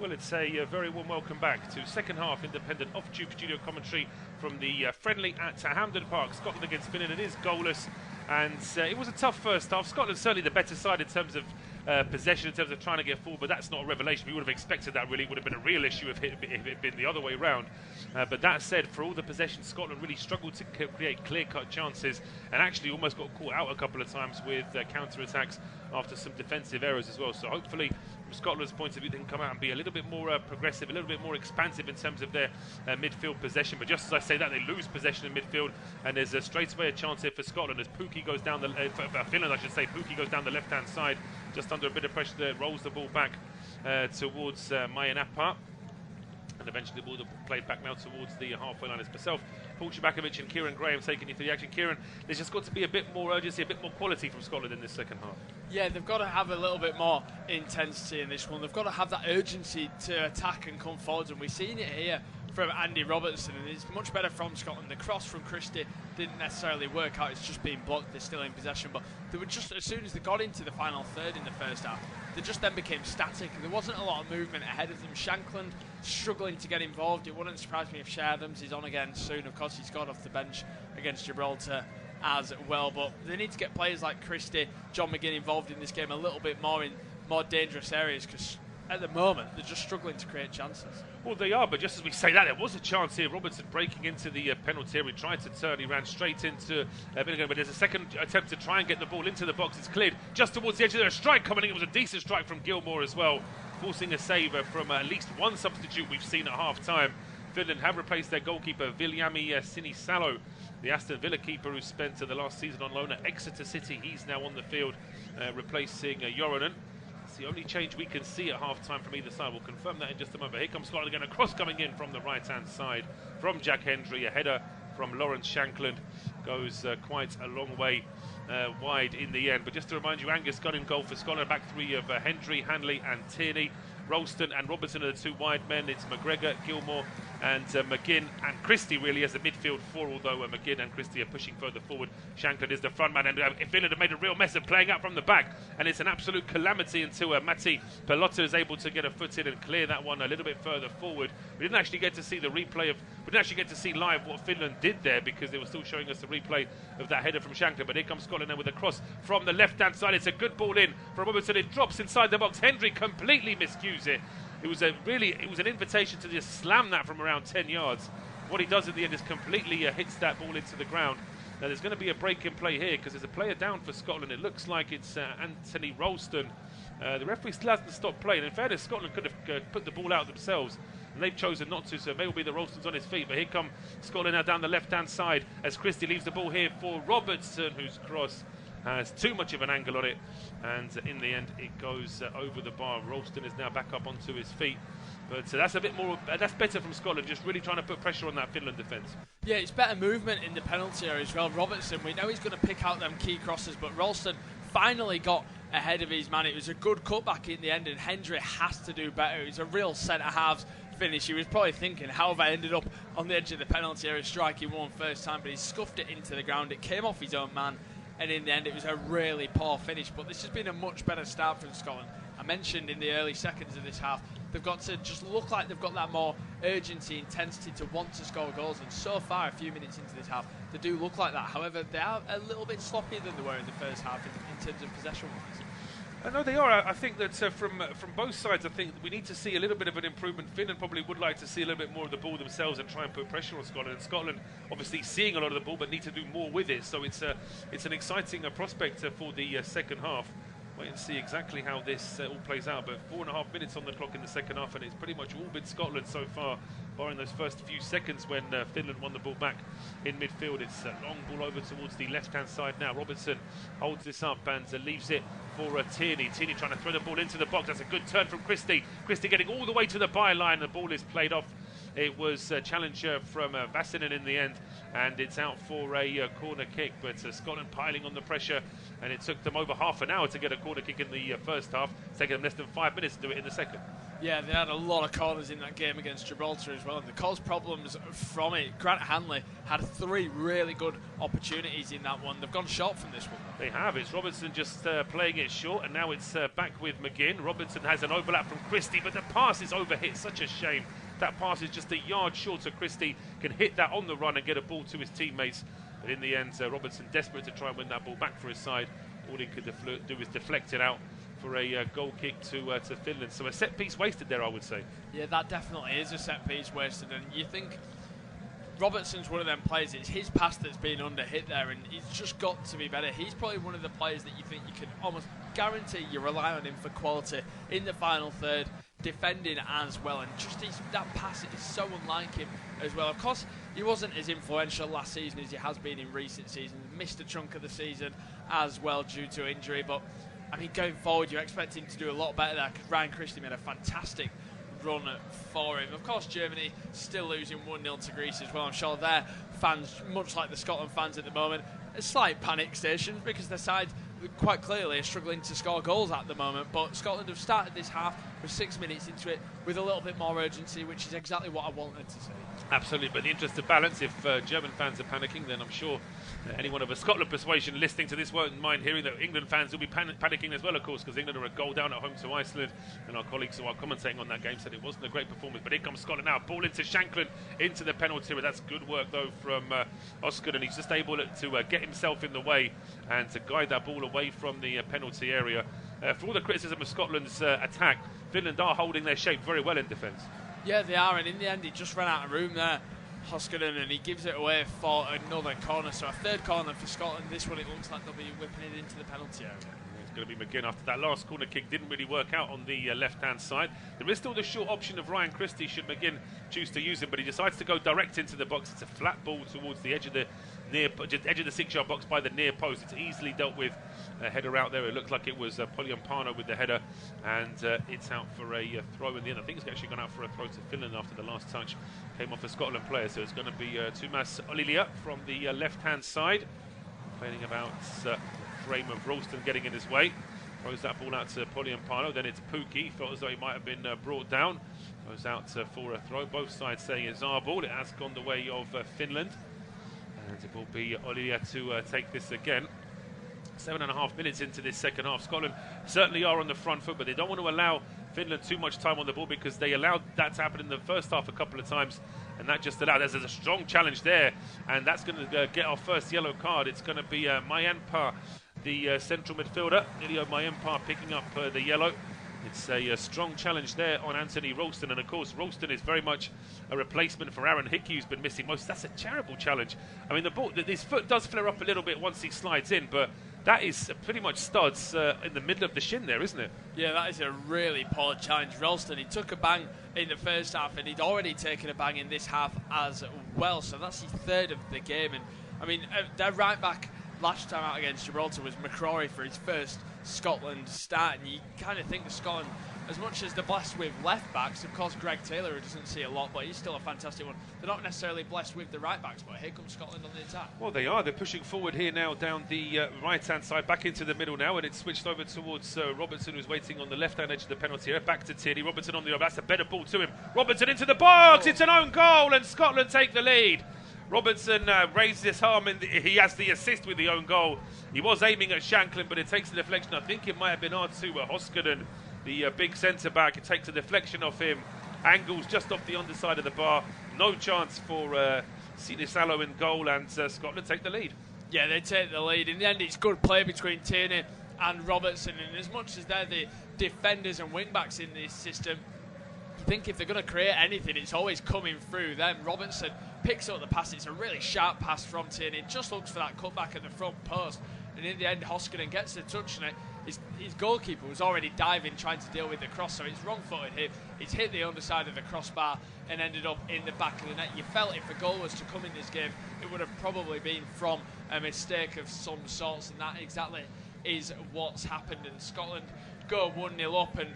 Well, it's a very warm welcome back to second half independent off-tube studio commentary from the friendly at Hampden Park. Scotland against Finland. It is goalless, and it was a tough first half. Scotland's certainly the better side in terms of possession, in terms of trying to get forward, but that's not a revelation. We would have expected that, really. It would have been a real issue if it had been the other way round. But that said, for all the possession, Scotland really struggled to create clear-cut chances and actually almost got caught out a couple of times with counter-attacks after some defensive errors as well. So hopefully, from Scotland's point of view, they can come out and be a little bit more progressive, a little bit more expansive in terms of their midfield possession. But just as I say that, they lose possession in midfield, and there's a straightaway a chance here for Scotland as Pukki goes down the Finland, I should say. Pukki goes down the left-hand side, just under a bit of pressure there, rolls the ball back towards Mayanapa. And eventually the ball played back now towards the halfway line. It's myself, Paul Szczerbakowicz and Keiran Graham taking you through the action. Keiran, there's just got to be a bit more urgency, a bit more quality from Scotland in this second half. Yeah, they've got to have a little bit more intensity in this one. They've got to have that urgency to attack and come forwards, and we've seen it here from Andy Robertson, and it's much better from Scotland. The cross from Christie didn't necessarily work out. It's just being blocked. They're still in possession, but they were just, as soon as they got into the final third in the first half, they just then became static. There wasn't a lot of movement ahead of them. Shankland struggling to get involved. It wouldn't surprise me if Shea Adams is on again soon. Of course, he's got off the bench against Gibraltar as well, but they need to get players like Christie, John McGinn involved in this game a little bit more in more dangerous areas, because at the moment they're just struggling to create chances. Well, they are, but just as we say that, there was a chance here. Robertson breaking into the penalty area. He tried to turn, he ran straight into Billingham, but there's a second attempt to try and get the ball into the box. It's cleared just towards the edge of there. A strike coming in. It was a decent strike from Gilmour as well, forcing a save from at least one substitute we've seen at half-time. Finland have replaced their goalkeeper, Viljami Sinisalo, the Aston Villa keeper who spent the last season on loan at Exeter City. He's now on the field, replacing Joronen. It's the only change we can see at half-time from either side. We'll confirm that in just a moment. Here comes Scotland again. A cross coming in from the right-hand side from Jack Hendry. A header from Lawrence Shankland goes quite a long way wide in the end. But just to remind you, Angus Gunn in goal for Scotland. Back three of Hendry, Hanley and Tierney. Ralston and Robertson are the two wide men. It's McGregor, Gilmour and McGinn and Christie really as the midfield four, although McGinn and Christie are pushing further forward. Shankland is the front man, and Finland have made a real mess of playing out from the back, and it's an absolute calamity until Matti Pelotto is able to get a foot in and clear that one a little bit further forward. We didn't actually get to see the replay of, we didn't actually get to see live what Finland did there, because they were still showing us the replay of that header from Shankland. But here comes Scotland now with a cross from the left-hand side. It's a good ball in from Robertson. It drops inside the box. Hendry completely miscues it. It was an invitation to just slam that from around 10 yards. What he does at the end is completely hits that ball into the ground. Now there's going to be a break in play here, because there's a player down for Scotland. It looks like it's Anthony Ralston. The referee still hasn't stopped playing. In fairness, Scotland could have put the ball out themselves, and they've chosen not to, so it may well be the Ralston's on his feet. But here come Scotland now down the left-hand side as Christie leaves the ball here for Robertson, whose cross has too much of an angle on it, and in the end it goes over the bar. Ralston is now back up onto his feet, but that's a bit more, that's better from Scotland, just really trying to put pressure on that Finland defence. Yeah, it's better movement in the penalty area as well. Robertson, we know he's going to pick out them key crosses, but Ralston finally got ahead of his man. It was a good cutback in the end, and Hendry has to do better. It was a real centre-halves finish. He was probably thinking, how have I ended up on the edge of the penalty area striking one first time, but he scuffed it into the ground. It came off his own man, and in the end it was a really poor finish. But this has been a much better start from Scotland. I mentioned in the early seconds of this half, they've got to just look like they've got that more urgency, intensity to want to score goals, and so far, a few minutes into this half, they do look like that. However, they are a little bit sloppier than they were in the first half in terms of possession-wise. I know they are. I think that from both sides, I think we need to see a little bit of an improvement. Finland probably would like to see a little bit more of the ball themselves and try and put pressure on Scotland. And Scotland, obviously, seeing a lot of the ball, but need to do more with it. So it's an exciting prospect for the second half. Wait and see exactly how this all plays out. But 4.5 minutes on the clock in the second half, and it's pretty much all been Scotland so far, barring those first few seconds when Finland won the ball back in midfield. It's a long ball over towards the left-hand side now. Robertson holds this up and leaves it for Tierney. Tierney trying to throw the ball into the box. That's a good turn from Christie. Christie getting all the way to the byline. The ball is played off. It was a challenge from Vassinen in the end, and it's out for a corner kick. But Scotland piling on the pressure and it took them over half an hour to get a corner kick in the first half. It's taken them less than 5 minutes to do it in the second. Yeah, they had a lot of corners in that game against Gibraltar as well, and they caused problems from it. Grant Hanley had 3 really good opportunities in that one. They've gone short from this one. They have. It's Robertson just playing it short, and now it's back with McGinn. Robertson has an overlap from Christie, but the pass is overhit. Such a shame. That pass is just a yard short, so Christie can hit that on the run and get a ball to his teammates. But in the end, Robertson, desperate to try and win that ball back for his side, all he could do is deflect it out for a goal kick to Finland. So a set piece wasted there, I would say. Yeah, that definitely is a set piece wasted, and you think Robertson's one of them players. It's his pass that's been underhit there, and he's just got to be better. He's probably one of the players that you think you can almost guarantee you rely on him for quality in the final third, defending as well, and just that pass is so unlike him as well. Of course, he wasn't as influential last season as he has been in recent seasons. Missed a chunk of the season as well due to injury, but I mean, going forward, you expect him to do a lot better there, because Ryan Christie made a fantastic run for him. Of course, Germany still losing 1-0 to Greece as well. I'm sure their fans, much like the Scotland fans at the moment, a slight panic stations, because their side quite clearly are struggling to score goals at the moment. But Scotland have started this half with 6 minutes into it with a little bit more urgency, which is exactly what I wanted to see. Absolutely, but in the interest of balance, if German fans are panicking, then I'm sure anyone of a Scotland persuasion listening to this won't mind hearing that England fans will be panicking as well, of course, because England are a goal down at home to Iceland, and our colleagues who are commentating on that game said it wasn't a great performance. But here comes Scotland now, ball into Shankland, into the penalty area. That's good work though from Hoskonen, and he's just able to get himself in the way and to guide that ball away from the penalty area. For all the criticism of Scotland's attack, Finland are holding their shape very well in defence. Yeah, they are, and in the end, he just ran out of room there, Hoskonen, and he gives it away for another corner. So a third corner for Scotland. This one, it looks like they'll be whipping it into the penalty area. It's going to be McGinn after that last corner kick. Didn't really work out on the left-hand side. There is still the short option of Ryan Christie should McGinn choose to use it, but he decides to go direct into the box. It's a flat ball towards the edge of the edge of the 6-yard box by the near post. It's easily dealt with. A header out there. It looked like it was Polyampano with the header, and it's out for a throw in the end. I think it's actually gone out for a throw to Finland after the last touch came off a Scotland player. So it's going to be Tuomas Olilia from the left-hand side, complaining about the frame of Ralston getting in his way. Throws that ball out to Polyampano. Then it's Pukki. Felt as though he might have been brought down. Goes out for a throw. Both sides saying it's our ball. It has gone the way of Finland, and it will be Olilia to take this again. 7.5 minutes into this second half. Scotland certainly are on the front foot, but they don't want to allow Finland too much time on the ball, because they allowed that to happen in the first half a couple of times, and that just allowed. There's a strong challenge there, and that's going to get our first yellow card. It's going to be Mayanpa, the central midfielder. Ilio Mayanpa picking up the yellow. It's a strong challenge there on Anthony Ralston, and of course Ralston is very much a replacement for Aaron Hickey, who's been missing most. That's a terrible challenge. I mean, the ball, his foot does flare up a little bit once he slides in, but that is pretty much studs in the middle of the shin there, isn't it? Yeah, that is a really poor challenge. Ralston, he took a bang in the first half, and he'd already taken a bang in this half as well, so that's his third of the game. And I mean, their right back last time out against Gibraltar was McCrory for his first Scotland start, and you kind of think that Scotland, as much as they're blessed with left backs, of course Greg Taylor, who doesn't see a lot, but he's still a fantastic one, they're not necessarily blessed with the right backs, but here comes Scotland on the attack. Well, they are. They're pushing forward here now down the right hand side, back into the middle now, and it's switched over towards Robertson, who's waiting on the left hand edge of the penalty area. Back to Tierney. Robertson on the other. That's a better ball to him. Robertson into the box. It's an own goal, and Scotland take the lead. Robertson raised his arm, and he has the assist with the own goal. He was aiming at Shankland, but it takes the deflection. I think it might have been Arttu Hoskonen, the big centre-back. It takes a deflection off him. Angles just off the underside of the bar. No chance for Sinisalo in goal, and Scotland take the lead. Yeah, they take the lead. In the end, it's good play between Tierney and Robertson, and as much as they're the defenders and wing-backs in this system, you think if they're going to create anything, it's always coming through them. Robertson picks up the pass. It's a really sharp pass from Tierney. Just looks for that cutback at the front post. And in the end, Hoskonen gets the touch on it. His goalkeeper was already diving, trying to deal with the cross, so it's wrong-footed hit. It's hit the underside of the crossbar and ended up in the back of the net. You felt if a goal was to come in this game, it would have probably been from a mistake of some sorts, and that exactly is what's happened. And Scotland go 1-0 up, and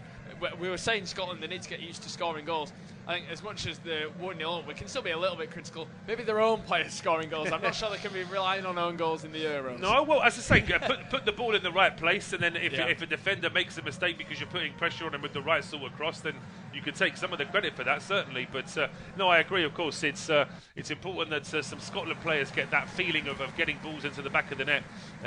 we were saying Scotland, they need to get used to scoring goals. I think as much as the 1-0, we can still be a little bit critical. Maybe their own players scoring goals. I'm not sure they can be relying on own goals in the Euros. No, well, as I say, put the ball in the right place, and then if a defender makes a mistake because you're putting pressure on him with the right sort of cross, then you can take some of the credit for that, certainly. But no, I agree. Of course, it's important that some Scotland players get that feeling of getting balls into the back of the net,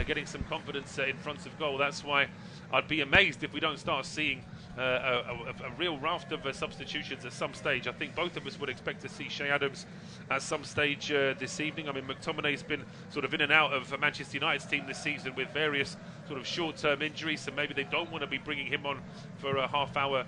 getting some confidence in front of goal. That's why I'd be amazed if we don't start seeing a real raft of substitutions at some stage. I think both of us would expect to see Che Adams at some stage this evening. I mean, McTominay's been sort of in and out of Manchester United's team this season with various sort of short-term injuries, so maybe they don't want to be bringing him on for a half-hour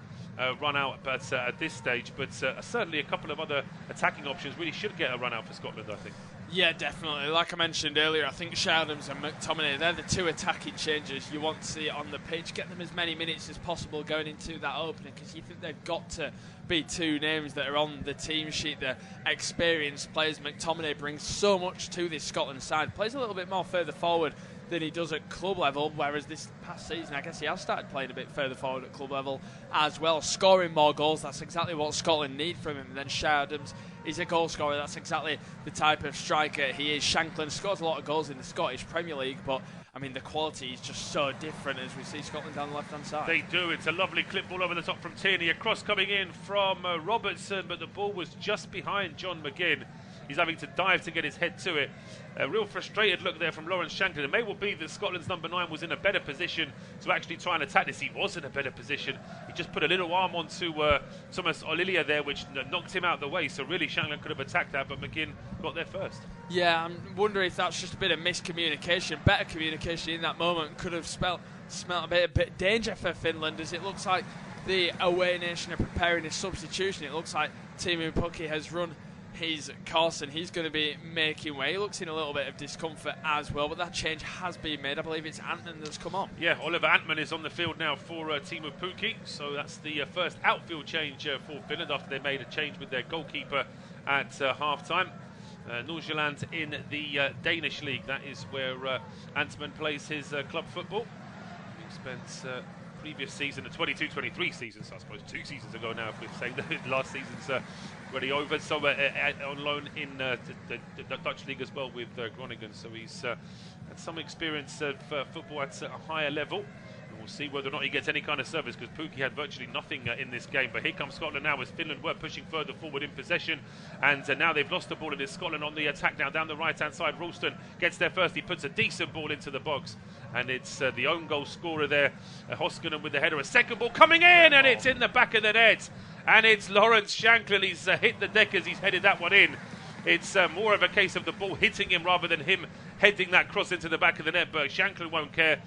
run out at this stage. But certainly a couple of other attacking options really should get a run out for Scotland, I think. Yeah, definitely. Like I mentioned earlier, I think Che Adams and McTominay, they're the two attacking changes you want to see on the pitch. Get them as many minutes as possible going into that opening, because you think they've got to be two names that are on the team sheet. They're experienced players. McTominay brings so much to this Scotland side. Plays a little bit more further forward than he does at club level, whereas this past season, I guess he has started playing a bit further forward at club level as well, scoring more goals. That's exactly what Scotland need from him. And then Che Adams is a goal scorer. That's exactly the type of striker he is. Shankland scores a lot of goals in the Scottish Premier League, but I mean, the quality is just so different as we see Scotland down the left-hand side. They do. It's a lovely clip ball over the top from Tierney. A cross coming in from Robertson, but the ball was just behind John McGinn. He's having to dive to get his head to it. A real frustrated look there from Lawrence Shankland. It may well be that Scotland's number 9 was in a better position to actually try and attack this. He was in a better position. He just put a little arm onto Thomas Olilia there, which knocked him out of the way. So really, Shankland could have attacked that, but McGinn got there first. Yeah, I'm wondering if that's just a bit of miscommunication. Better communication in that moment could have smelt a bit of danger for Finland, as it looks like the away nation are preparing a substitution. It looks like Teemu Pukki has run his course and he's going to be making way. He looks in a little bit of discomfort as well, but that change has been made. I believe it's Antman that's come on. Yeah, Oliver Antman is on the field now for Teemu Pukki, so that's the first outfield change for Finland after they made a change with their goalkeeper at half-time. Nordsjælland in the Danish league, that is where Antman plays his club football. He spent previous season, the 22-23 season, so I suppose 2 seasons ago now, if we're saying that last season's already over, so on loan in the Dutch league as well with Groningen, so he's had some experience of football at a higher level, and we'll see whether or not he gets any kind of service, because Pukki had virtually nothing in this game. But here comes Scotland now, as Finland were pushing further forward in possession, and now they've lost the ball, and it's Scotland on the attack now down the right hand side. Ralston gets there first, he puts a decent ball into the box, and it's the own goal scorer there, Hoskonen with the header. A second ball coming in, and it's in the back of the net, and it's Lawrence Shankland. He's hit the deck as he's headed that one in. It's more of a case of the ball hitting him rather than him heading that cross into the back of the net, but Shankland won't care.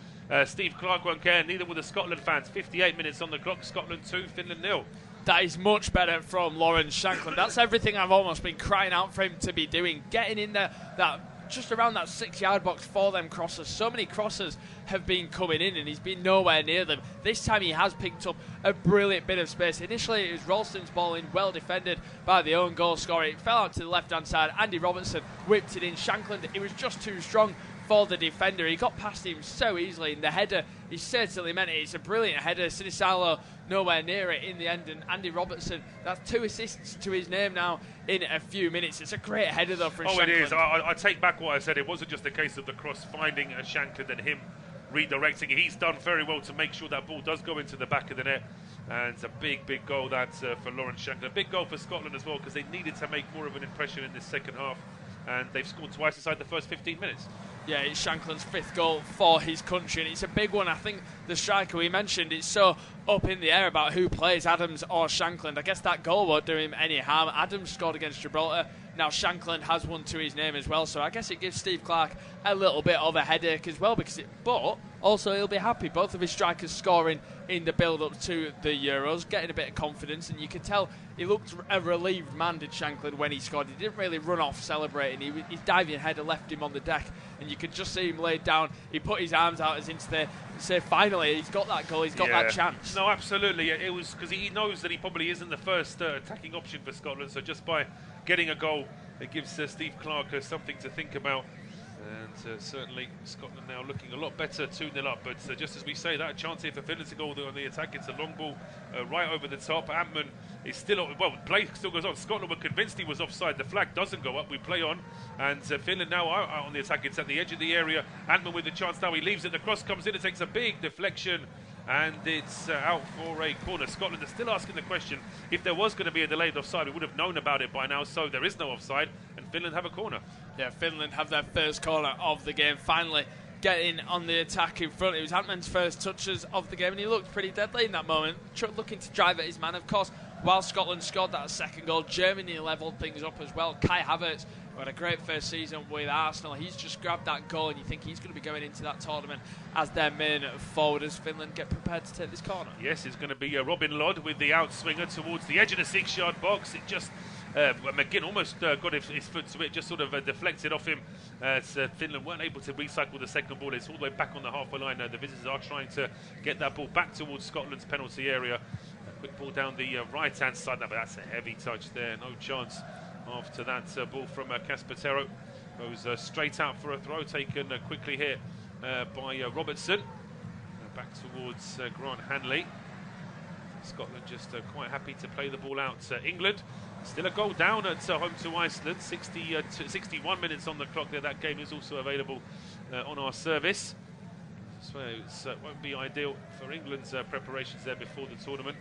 Steve Clarke won't care, neither will the Scotland fans. 58 minutes on the clock, Scotland 2, Finland 0. That is much better from Lawrence Shankland. That's everything I've almost been crying out for him to be doing. Getting in there, just around that 6-yard box for them crosses. So many crosses have been coming in and he's been nowhere near them. This time he has picked up a brilliant bit of space. Initially it was Ralston's ball in, well defended by the own goal scorer. It fell out to the left-hand side. Andy Robertson whipped it in. Shankland, it was just too strong for the defender. He got past him so easily, and the header, he certainly meant it. It's a brilliant header. Sinisalo nowhere near it in the end, and Andy Robertson, that's 2 assists to his name now in a few minutes. It's a great header though for Shankland. It is. I take back what I said. It wasn't just a case of the cross finding a Shankland and him redirecting it. He's done very well to make sure that ball does go into the back of the net, and it's a big goal that for Lawrence Shankland. A big goal for Scotland as well, because they needed to make more of an impression in this second half, and they've scored twice inside the first 15 minutes. Yeah, it's Shankland's 5th goal for his country, and it's a big one. I think the striker we mentioned, it's so up in the air about who plays, Adams or Shankland. I guess that goal won't do him any harm. Adams scored against Gibraltar. Now Shankland has one to his name as well, so I guess it gives Steve Clarke a little bit of a headache as well, but also he'll be happy. Both of his strikers scoring in the build-up to the Euros, getting a bit of confidence, and you could tell he looked a relieved man, did Shankland, when he scored. He didn't really run off celebrating. His diving header left him on the deck, and you could just see him laid down. He put his arms out as into the say, finally, he's got that goal, he's got that chance. No, absolutely. It was because he knows that he probably isn't the first attacking option for Scotland, so just by getting a goal, it gives Steve Clarke something to think about. And certainly Scotland now looking a lot better, 2-0 up. But just as we say, that a chance here for Finland to go on the attack. It's a long ball right over the top. Antman is still, play still goes on. Scotland were convinced he was offside. The flag doesn't go up. We play on. And Finland now are out on the attack. It's at the edge of the area. Antman with the chance now. He leaves it. The cross comes in. It takes a big deflection. And it's out for a corner. Scotland are still asking the question, if there was going to be a delayed offside, we would have known about it by now. So there is no offside, and Finland have a corner. Yeah, Finland have their first corner of the game, finally getting on the attack in front. It was Antman's first touches of the game, and he looked pretty deadly in that moment, looking to drive at his man. Of course, while Scotland scored that second goal, Germany levelled things up as well. Kai Havertz, who had a great first season with Arsenal, he's just grabbed that goal, and you think he's going to be going into that tournament as their main forward as Finland get prepared to take this corner. Yes, it's going to be Robin Lod with the outswinger towards the edge of the 6-yard box. It just McGinn almost got his foot to it, just sort of deflected off him. Finland weren't able to recycle the second ball. It's all the way back on the halfway line. The visitors are trying to get that ball back towards Scotland's penalty area. Quick ball down the right-hand side. No, but that's a heavy touch there. No chance after that ball from Casper goes straight out for a throw, taken quickly here by Robertson. Back towards Grant Hanley. Scotland just quite happy to play the ball out. England still a goal down at home to Iceland. 61 minutes on the clock there. That game is also available on our service. So it won't be ideal for England's preparations there before the tournament.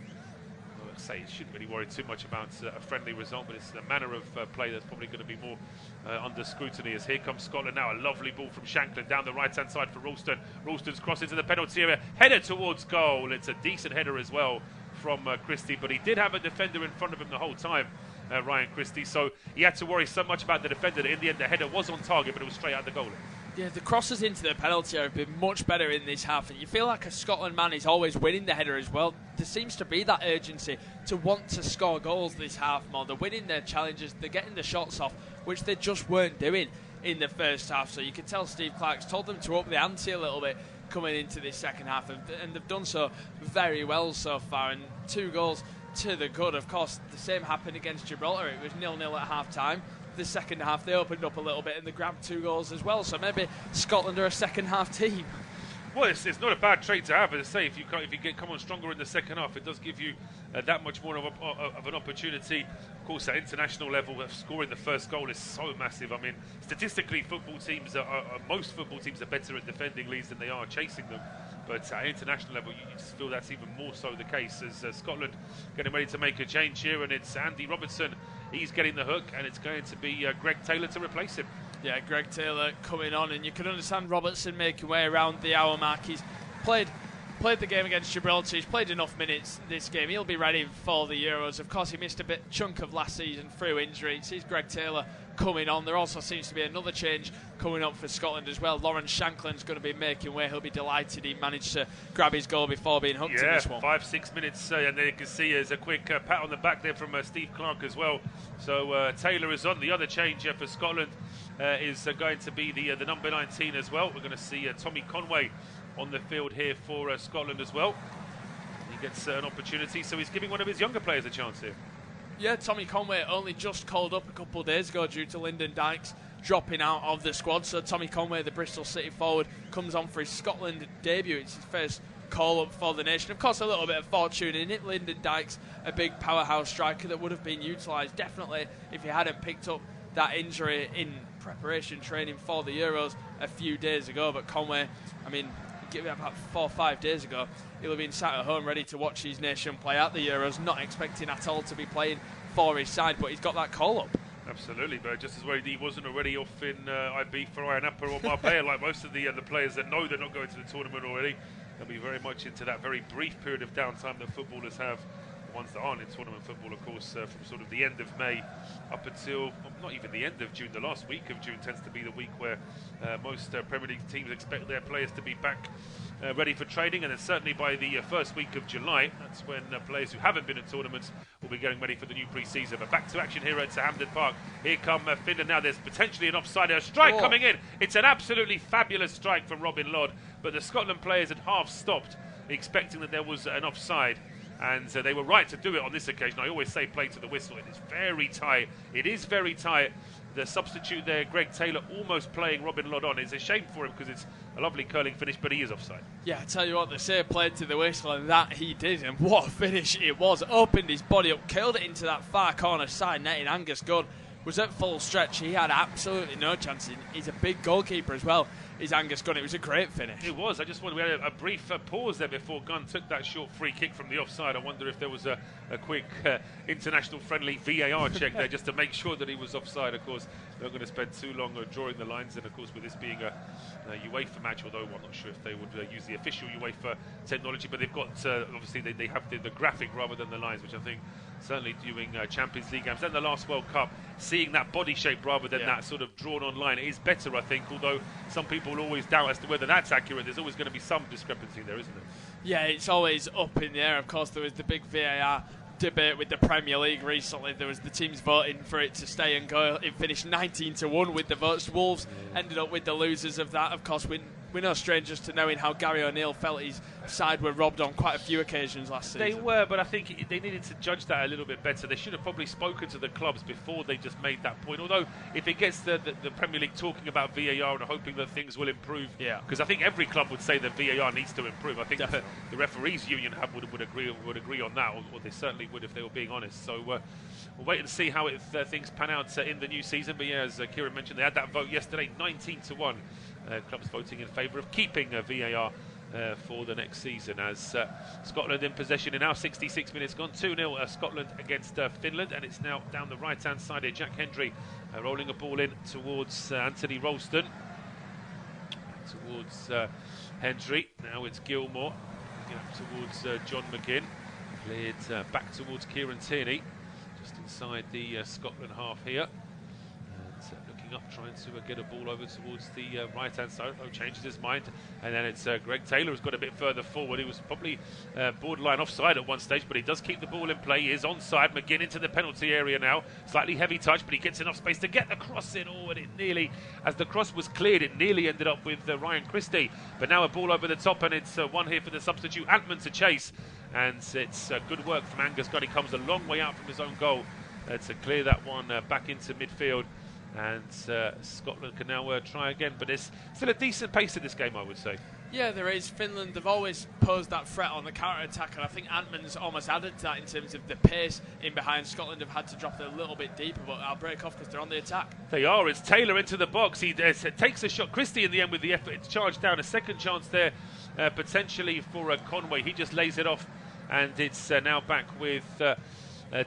I'd say you shouldn't really worry too much about a friendly result, but it's the manner of play that's probably going to be more under scrutiny. As here comes Scotland now, a lovely ball from Shankland down the right-hand side for Ralston. Ralston's cross into the penalty area, header towards goal. It's a decent header as well from Christie, but he did have a defender in front of him the whole time, Ryan Christie, so he had to worry so much about the defender that in the end the header was on target, but it was straight out the goal. Yeah, the crosses into the penalty area have been much better in this half, and you feel like a Scotland man is always winning the header as well. There seems to be that urgency to want to score goals this half more. They're winning their challenges, they're getting the shots off, which they just weren't doing in the first half. So you can tell Steve Clarke's told them to up the ante a little bit coming into this second half, and they've done so very well so far. And 2 goals to the good. Of course, the same happened against Gibraltar. It was 0-0 at half-time. The second half, they opened up a little bit and they grabbed 2 goals as well. So maybe Scotland are a second-half team. Well, it's not a bad trait to have. As I say, if you come on stronger in the second half, it does give you that much more of an opportunity. Of course, at international level, scoring the first goal is so massive. I mean, statistically, most football teams are better at defending leads than they are chasing them. But at international level, you just feel that's even more so the case, as Scotland getting ready to make a change here, and it's Andy Robertson. He's getting the hook, and it's going to be Greg Taylor to replace him. Yeah, Greg Taylor coming on, and you can understand Robertson making way around the hour mark. He's played the game against Gibraltar. He's played enough minutes this game. He'll be ready for the Euros. Of course, he missed a chunk of last season through injury. Sees Greg Taylor coming on. There also seems to be another change coming up for Scotland as well. Lawrence Shankland's going to be making way. He'll be delighted he managed to grab his goal before being hooked in this one. 5-6 minutes, and there you can see there's a quick pat on the back there from Steve Clarke as well. So Taylor is on. The other change for Scotland is going to be the number 19 as well. We're going to see Tommy Conway on the field here for Scotland as well. He gets an opportunity, so he's giving one of his younger players a chance here. Yeah, Tommy Conway only just called up a couple of days ago due to Lyndon Dykes dropping out of the squad. So Tommy Conway, the Bristol City forward, comes on for his Scotland debut. It's his first call-up for the nation. Of course, a little bit of fortune in it. Lyndon Dykes, a big powerhouse striker that would have been utilised definitely if he hadn't picked up that injury in preparation training for the Euros a few days ago. But Conway, I mean, give it about 4 or 5 days ago, he'll have been sat at home ready to watch his nation play at the Euros, not expecting at all to be playing for his side, but he's got that call-up. Absolutely, but just as worried he wasn't already off in IB for Iron Upper or Marbella, like most of the players that know they're not going to the tournament already. They'll be very much into that very brief period of downtime that footballers have. The ones that aren't in tournament football, of course, from sort of the end of May up until not even the end of June. The last week of June tends to be the week where most Premier League teams expect their players to be back ready for training, and then certainly by the first week of July, that's when players who haven't been in tournaments will be getting ready for the new pre-season. But back to action here at Hampden Park. Here come Finland now. There's potentially an offside. A strike coming in. It's an absolutely fabulous strike from Robin Lod, but the Scotland players had half stopped, expecting that there was an offside. And they were right to do it on this occasion. I always say play to the whistle. It is very tight. It is very tight. The substitute there, Greg Taylor, almost playing Robin Lodon. It's a shame for him because it's a lovely curling finish, but he is offside. Yeah, I tell you what, they say played to the whistle, and that he did. And what a finish it was. Opened his body up, curled it into that far corner side netting. Angus Gunn was at full stretch. He had absolutely no chance. He's a big goalkeeper as well. Is Angus Gunn. It was a great finish. It was. I just wondered, we had a brief pause there before Gunn took that short free kick from the offside. I wonder if there was a quick international friendly VAR check there just to make sure that he was offside. Of course, they're not going to spend too long drawing the lines. And of course, with this being a UEFA match, although I'm not sure if they would use the official UEFA technology, but they've got, obviously, they have the graphic rather than the lines, which I think certainly doing Champions League games and the last World Cup, seeing that body shape rather than that sort of drawn on line is better, I think, although some people will always doubt as to whether that's accurate. There's always going to be some discrepancy there, isn't there? Yeah, it's always up in the air. Of course, there was the big VAR debate with the Premier League recently. There was the teams voting for it to stay and go. It finished 19-1 with the votes. Wolves ended up with the losers of that. Of course, we're no strangers to knowing how Gary O'Neill felt his side were robbed on quite a few occasions last season. They were, but I think they needed to judge that a little bit better. They should have probably spoken to the clubs before they just made that point. Although, if it gets the Premier League talking about VAR and hoping that things will improve, because I think every club would say that VAR needs to improve. I think the referees union would agree on that, or they certainly would if they were being honest. So we'll wait and see how things pan out in the new season. But yeah, as Keiran mentioned, they had that vote yesterday, 19-1. Clubs voting in favour of keeping VAR for the next season, as Scotland in possession in now 66 minutes gone. 2-0 Scotland against Finland, and it's now down the right hand side here. Jack Hendry rolling a ball in towards Anthony Ralston, towards Hendry. Now it's Gilmore towards John McGinn, cleared back towards Kieran Tierney, just inside the Scotland half here. Looking up, trying to get a ball over towards the right-hand side. Oh, changes his mind. And then it's Greg Taylor who's got a bit further forward. He was probably borderline offside at one stage, but he does keep the ball in play. He is onside. McGinn into the penalty area now. Slightly heavy touch, but he gets enough space to get the cross in. Oh, and it nearly, as the cross was cleared, it nearly ended up with Ryan Christie. But now a ball over the top, and it's one here for the substitute, Antman, to chase. And it's good work from Angus Gunn. He comes a long way out from his own goal to clear that one back into midfield. And Scotland can now try again, but there's still a decent pace in this game, I would say. Yeah, there is. Finland, they've always posed that threat on the counter-attack, and I think Antman's almost added to that in terms of the pace in behind. Scotland have had to drop it a little bit deeper, but I'll break off because they're on the attack. They are. It's Taylor into the box. He takes a shot. Christie in the end with the effort. It's charged down. A second chance there, potentially for Conway. He just lays it off, and it's now back with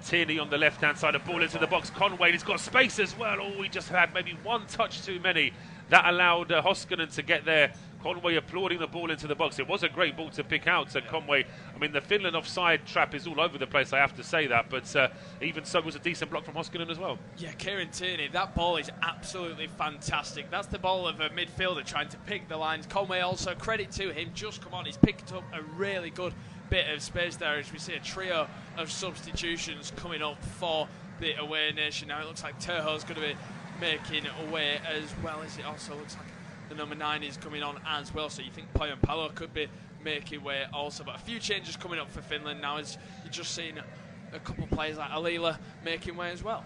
Tierney on the left-hand side. A ball into the box. Conway, he's got space as well. Oh, he just had maybe one touch too many. That allowed Hoskonen to get there. Conway applauding the ball into the box. It was a great ball to pick out, Conway. I mean, the Finland offside trap is all over the place, I have to say that. But even so, it was a decent block from Hoskonen as well. Yeah, Kieran Tierney, that ball is absolutely fantastic. That's the ball of a midfielder trying to pick the lines. Conway also, credit to him, just come on. He's picked up a really good bit of space there as we see a trio of substitutions coming up for the away nation. Now it looks like Terho's going to be making away as well as it also looks like the number 9 is coming on as well, so you think Poyonpalo could be making way also, but a few changes coming up for Finland now as you're just seeing a couple of players like Alila making way as well.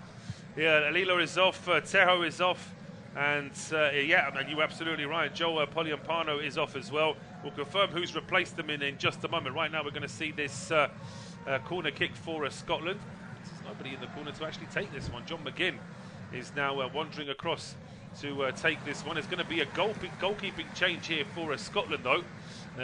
Yeah, Alila is off, Terho is off, and yeah, I mean, you're absolutely right. Joe Poyonpalo is off as well. We'll confirm who's replaced them in just a moment. Right now we're going to see this corner kick for Scotland. There's nobody in the corner to actually take this one. John McGinn is now wandering across to take this one. There's going to be a goalkeeping change here for Scotland though,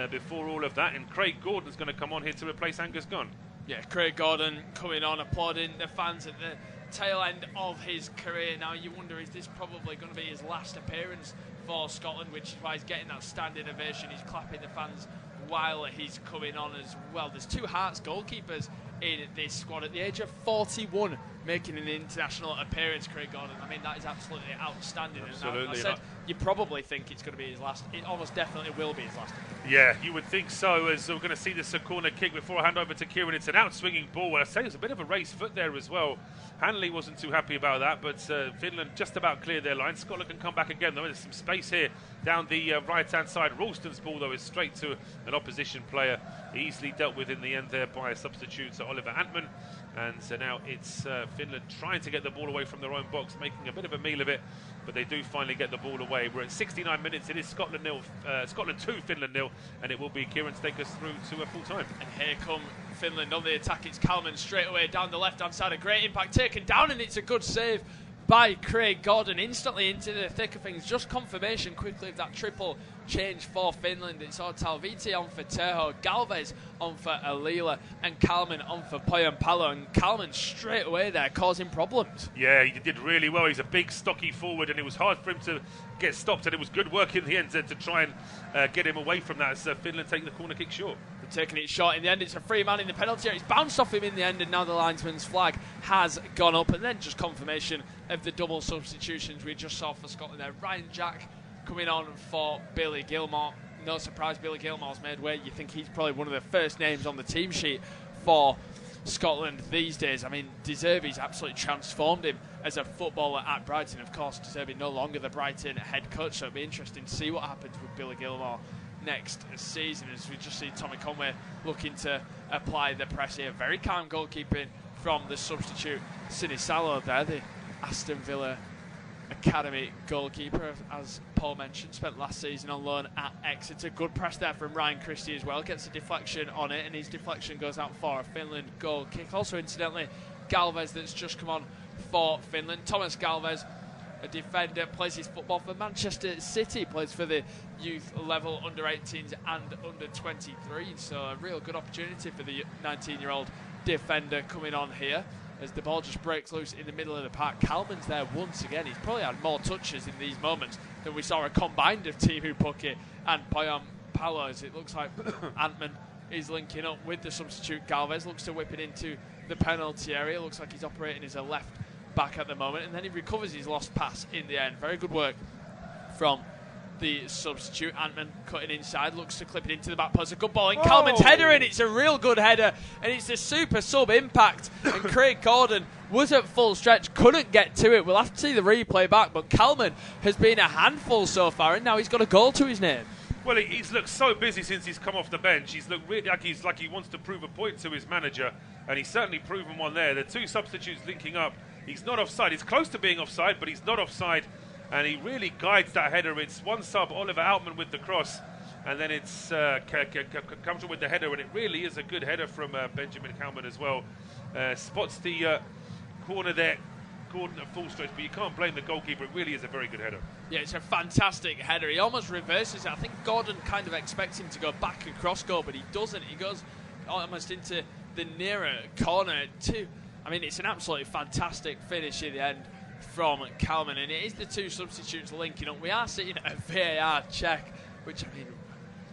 before all of that, and Craig Gordon's going to come on here to replace Angus Gunn. Yeah, Craig Gordon coming on, applauding the fans at the tail end of his career. Now you wonder, is this probably going to be his last appearance for Scotland, which is why he's getting that standing ovation. He's clapping the fans while he's coming on as well. There's two Hearts goalkeepers in this squad at the age of 41, making an international appearance, Craig Gordon. I mean, that is absolutely outstanding. Absolutely. And I said, you probably think it's going to be his last. It almost definitely will be his last. Yeah, you would think so, as we're going to see this corner kick before I hand over to Keiran. It's an out-swinging ball. I say it was a bit of a raised foot there as well. Hanley wasn't too happy about that, but Finland just about cleared their line. Scotland can come back again, though. There's some space here down the right-hand side. Ralston's ball, though, is straight to an opposition player. Easily dealt with in the end there by a substitute, so Oliver Antman. And so now it's Finland trying to get the ball away from their own box, making a bit of a meal of it, but they do finally get the ball away. We're at 69 minutes. It is Scotland 2, Finland 0, and it will be Keiran to take us through to a full time. And here come Finland on the attack. It's Kallman straight away down the left-hand side. A great impact taken down, and it's a good save by Craig Gordon, instantly into the thick of things. Just confirmation quickly of that triple change for Finland. It's Talviti on for Terho, Galvez on for Alila, and Kallman on for Poyampalo. And Kallman straight away there causing problems. Yeah, he did really well. He's a big, stocky forward, and it was hard for him to get stopped, and it was good work in the end to try and get him away from that, as Finland take the corner kick short. They're taking it short in the end. It's a free man in the penalty area. It's bounced off him in the end, and now the linesman's flag has gone up. And then just confirmation of the double substitutions we just saw for Scotland there. Ryan Jack coming on for Billy Gilmore. No surprise, Billy Gilmore's made way. You think he's probably one of the first names on the team sheet for Scotland these days. I mean, De Zerbi's absolutely transformed him as a footballer at Brighton. Of course, De Zerbi no longer the Brighton head coach, so it'll be interesting to see what happens with Billy Gilmore next season, as we just see Tommy Conway looking to apply the press here. Very calm goalkeeping from the substitute Sinisalo there, the Aston Villa Academy goalkeeper, as Paul mentioned, spent last season on loan at Exeter. Good press there from Ryan Christie as well, gets a deflection on it, and his deflection goes out for a Finland goal kick. Also, incidentally, Galvez that's just come on for Finland. Thomas Galvez, a defender, plays his football for Manchester City, plays for the youth level under 18s and under 23, so a real good opportunity for the 19-year-old defender coming on here as the ball just breaks loose in the middle of the park. Kallman's there once again. He's probably had more touches in these moments than we saw a combined of Timu Pukki and Poyampalo, as it looks like Antman is linking up with the substitute Galvez, looks to whip it into the penalty area. Looks like he's operating as a left back at the moment, and then he recovers his lost pass in the end. Very good work from the substitute. Antman cutting inside, looks to clip it into the back post. A good ball in Kallman's header, and it's a real good header, and it's a super sub impact, and Craig Gordon was at full stretch, couldn't get to it. We'll have to see the replay back, but Kallman has been a handful so far, and now he's got a goal to his name. Well, he's looked so busy since he's come off the bench. He's looked really like he wants to prove a point to his manager, and he's certainly proven one there. The two substitutes linking up. He's not offside. He's close to being offside, but he's not offside, and he really guides that header. It's one sub, Oliver Antman with the cross, and then it's comes with the header, and it really is a good header from Benjamin Kallman as well. Spots the corner there. Gordon at full stretch, but you can't blame the goalkeeper. It really is a very good header. Yeah, it's a fantastic header. He almost reverses it. I think Gordon kind of expects him to go back across goal, but he doesn't. He goes almost into the nearer corner too. I mean, it's an absolutely fantastic finish in the end from Kallman, and it is the two substitutes linking up. We are sitting at a VAR check, which, I mean,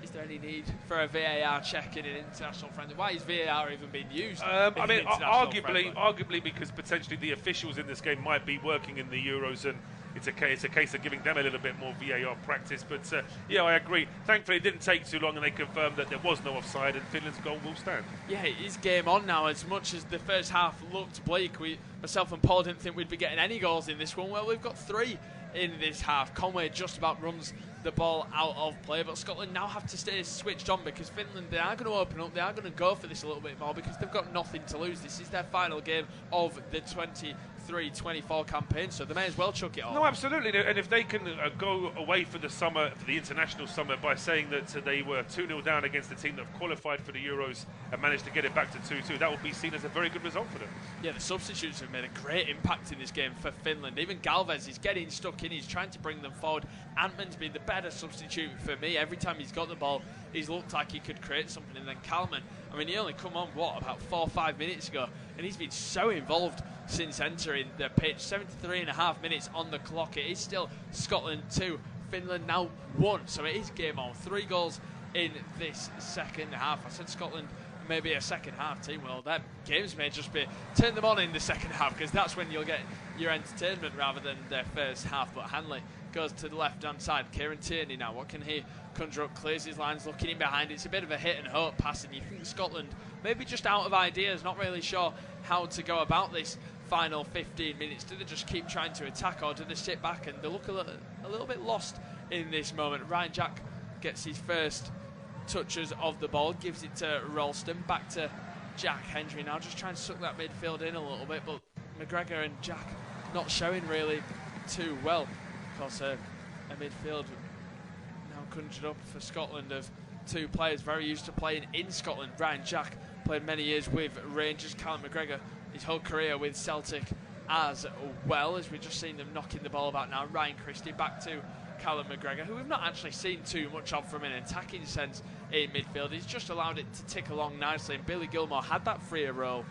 is there any need for a VAR check in an international friendly? Why is VAR even being used? I mean, arguably because potentially the officials in this game might be working in the Euros, and it's a case of giving them a little bit more VAR practice. But yeah, I agree. Thankfully, it didn't take too long, and they confirmed that there was no offside, and Finland's goal will stand. Yeah, it is game on now. As much as the first half looked bleak, myself and Paul didn't think we'd be getting any goals in this one. Well, we've got 3 in this half. Conway just about runs the ball out of play, but Scotland now have to stay switched on, because Finland, they are going to open up, they are going to go for this a little bit more, because they've got nothing to lose. This is their final game of the 23-24 campaign, so they may as well chuck it off. No, absolutely, and if they can go away for the summer, for the international summer, by saying that they were 2-0 down against the team that have qualified for the Euros and managed to get it back to 2-2, that will be seen as a very good result for them. Yeah, the substitutes have made a great impact in this game for Finland. Even Galvez is getting stuck in, he's trying to bring them forward. Antman's been the better substitute for me. Every time he's got the ball, he's looked like he could create something. And then Kallman, I mean, he only come on, about 4 or 5 minutes ago, and he's been so involved since entering the pitch. 73.5 minutes on the clock. It is still Scotland 2, Finland now 1, so it is game on. 3 goals in this second half. I said Scotland maybe a second half team. Well, them games may just be turn them on in the second half, because that's when you'll get your entertainment rather than their first half. But Hanley goes to the left-hand side. Kieran Tierney now, what can he conjure up? Clears his lines, looking in behind. It's a bit of a hit and hope pass, and you think Scotland maybe just out of ideas, not really sure how to go about this final 15 minutes. Do they just keep trying to attack, or do they sit back? And they look a little bit lost in this moment. Ryan Jack gets his first touches of the ball, gives it to Ralston, back to Jack Hendry now, just trying to suck that midfield in a little bit, but McGregor and Jack not showing really too well. Of course, a midfield now conjured up for Scotland of two players very used to playing in Scotland. Ryan Jack played many years with Rangers. Callum McGregor, his whole career with Celtic as well, as we've just seen them knocking the ball about now. Ryan Christie back to Callum McGregor, who we've not actually seen too much of from an attacking sense in midfield. He's just allowed it to tick along nicely, and Billy Gilmore had that freer role.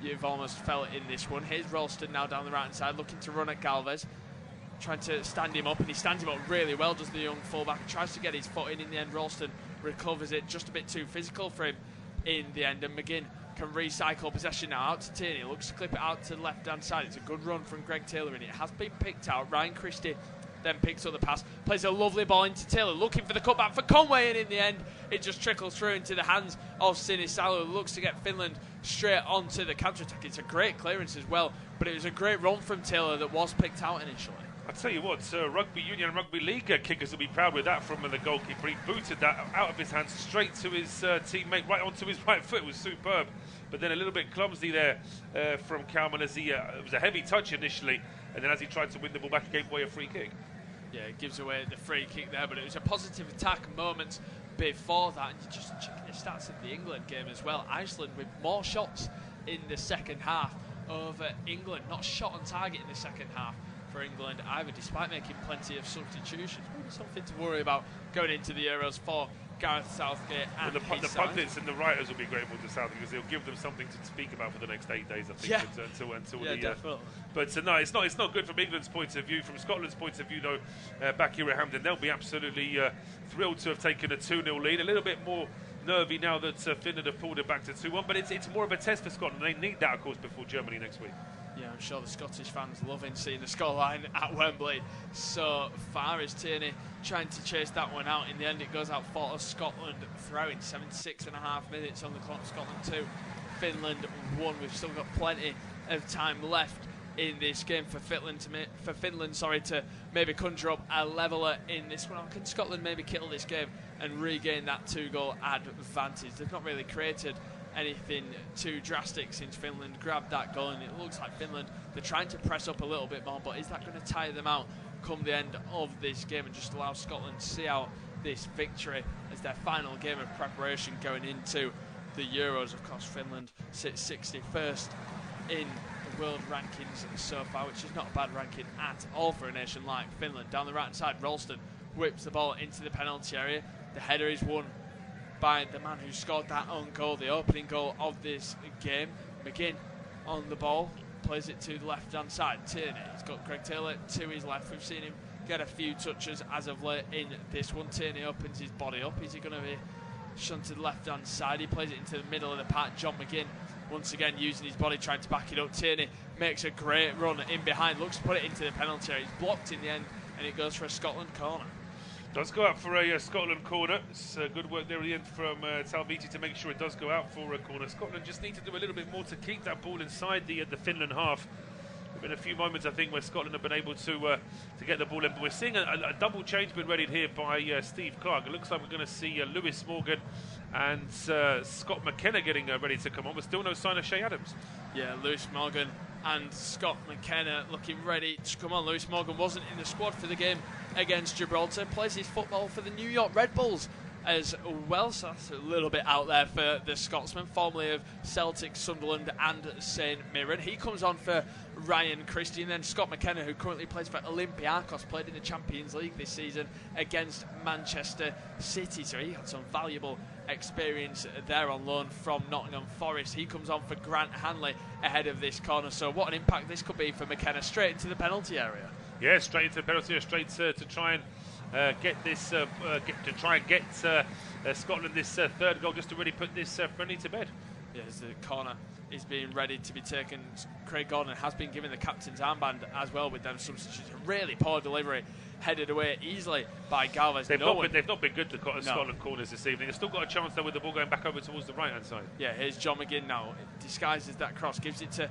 You've almost felt it in this one. Here's Ralston now down the right hand side, looking to run at Galvez, trying to stand him up, and he stands him up really well, does the young fullback. Tries to get his foot in the end. Ralston recovers it, just a bit too physical for him in the end, and McGinn can recycle possession now out to Tierney, looks to clip it out to the left hand side. It's a good run from Greg Taylor, and it has been picked out. Ryan Christie then picks up the pass, plays a lovely ball into Taylor, looking for the cutback for Conway, and in the end it just trickles through into the hands of Sinisalo, who looks to get Finland straight onto the counter-attack. It's a great clearance as well, but it was a great run from Taylor that was picked out initially. I'll tell you what, Rugby Union and Rugby League kickers will be proud with that from the goalkeeper. He booted that out of his hands straight to his teammate, right onto his right foot. It was superb, but then a little bit clumsy there from Kallman, as he it was a heavy touch initially, and then as he tried to win the ball back, he gave away a free kick. Yeah, it gives away the free kick there, but it was a positive attack moments before that. And you just checking the stats of the England game as well. Iceland with more shots in the second half over England. Not shot on target in the second half for England either, despite making plenty of substitutions. Maybe something to worry about going into the Euros for Gareth Southgate and the pundits and the writers will be grateful to Southgate, because they'll give them something to speak about for the next 8 days, I think. Yeah. Until yeah, definitely. But no, it's not good from England's point of view. From Scotland's point of view, though, back here at Hampden, they'll be absolutely thrilled to have taken a 2-0 lead. A little bit more nervy now that Finland have pulled it back to 2-1, but it's more of a test for Scotland. They need that, of course, before Germany next week. Yeah, I'm sure the Scottish fans loving seeing the scoreline at Wembley so far, as Tierney trying to chase that one out. In the end, it goes out for Scotland, throwing 76.5 minutes on the clock. Scotland 2, Finland 1. We've still got plenty of time left in this game for Finland to maybe conjure up a leveller in this one. Or can Scotland maybe kill this game and regain that 2-goal advantage? They've not really created anything too drastic since Finland grabbed that goal, and it looks like Finland, they're trying to press up a little bit more, but is that going to tire them out come the end of this game and just allow Scotland to see out this victory as their final game of preparation going into the Euros? Of course, Finland sits 61st in the world rankings so far, which is not a bad ranking at all for a nation like Finland. Down the right hand side, Ralston whips the ball into the penalty area. The header is won by the man who scored that own goal, the opening goal of this game. McGinn on the ball, plays it to the left-hand side. Tierney, he's got Greg Taylor to his left. We've seen him get a few touches as of late in this one. Tierney opens his body up. Is he going to be shunted left-hand side? He plays it into the middle of the pack. John McGinn, once again, using his body, trying to back it up. Tierney makes a great run in behind, looks to put it into the penalty area. It's blocked in the end, and it goes for a Scotland corner. Does go out for a Scotland corner. It's good work there at the end from Talviti to make sure it does go out for a corner. Scotland just need to do a little bit more to keep that ball inside the Finland half. There have been a few moments, I think, where Scotland have been able to get the ball in. But we're seeing a double change being readied here by Steve Clark. It looks like we're going to see Lewis Morgan and Scott McKenna getting ready to come on, but still no sign of Shea Adams. Yeah, Lewis Morgan and Scott McKenna looking ready to come on. Lewis Morgan wasn't in the squad for the game against Gibraltar, plays his football for the New York Red Bulls as well, so that's a little bit out there for the Scotsman, formerly of Celtic, Sunderland and St Mirren. He comes on for Ryan Christie, and then Scott McKenna, who currently plays for Olympiacos, played in the Champions League this season against Manchester City, so he had some valuable experience there on loan from Nottingham Forest. He comes on for Grant Hanley ahead of this corner, so what an impact this could be for McKenna, straight into the penalty area. Yeah, straight into the penalty area, straight to try and get this to try and get Scotland this third goal, just to really put this friendly to bed. Yes, the corner is being ready to be taken. Craig Gordon has been given the captain's armband as well with them substitutions. A really poor delivery, headed away easily by Galvez. They've not been good, the Scotland corners this evening. They've still got a chance though with the ball going back over towards the right-hand side. Yeah, here's John McGinn now. Disguises that cross, gives it to